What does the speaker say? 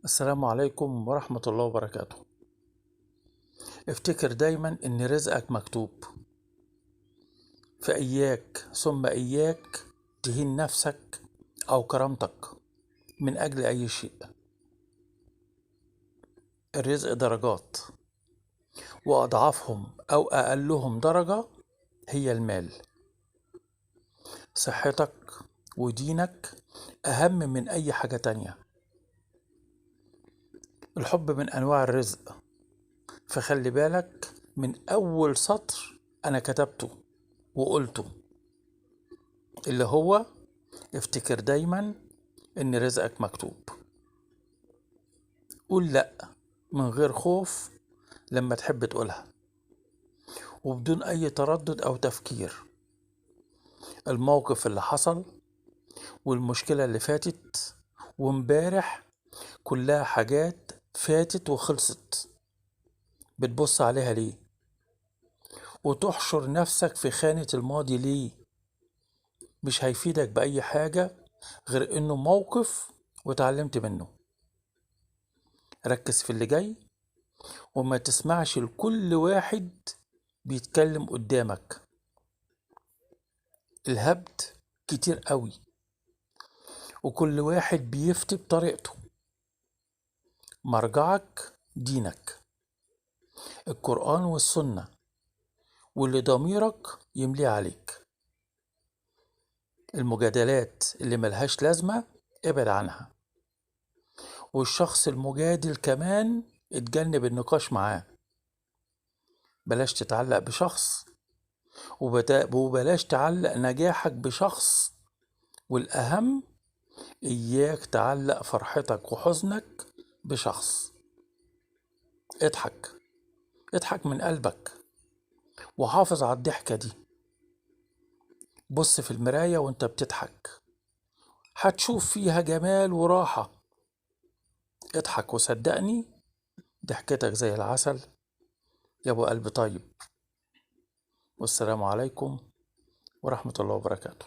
السلام عليكم ورحمة الله وبركاته. افتكر دايما ان رزقك مكتوب، فإياك ثم إياك تهين نفسك أو كرامتك من أجل أي شيء. الرزق درجات، وأضعافهم أو أقلهم درجة هي المال. صحتك ودينك أهم من أي حاجة تانية. الحب من أنواع الرزق، فخلي بالك من أول سطر أنا كتبته وقلته، اللي هو افتكر دايما ان رزقك مكتوب. قول لأ من غير خوف لما تحب تقولها، وبدون اي تردد او تفكير. الموقف اللي حصل والمشكلة اللي فاتت وامبارح كلها حاجات فاتت وخلصت. بتبص عليها ليه وتحشر نفسك في خانة الماضي ليه؟ مش هيفيدك بأي حاجة غير انه موقف وتعلمت منه. ركز في اللي جاي وما تسمعش لكل واحد بيتكلم قدامك. الهبد كتير قوي، وكل واحد بيفتي بطريقته. مرجعك دينك، القرآن والسنة، واللي ضميرك يملي عليك. المجادلات اللي ملهاش لازمة ابعد عنها، والشخص المجادل كمان اتجنب النقاش معاه. بلاش تتعلق بشخص، وبلاش تعلق نجاحك بشخص، والأهم إياك تعلق فرحتك وحزنك بشخص. اضحك، اضحك من قلبك وحافظ على الضحكة دي. بص في المراية وانت بتضحك، هتشوف فيها جمال وراحة. اضحك وصدقني ضحكتك زي العسل يا ابو قلب طيب. والسلام عليكم ورحمة الله وبركاته.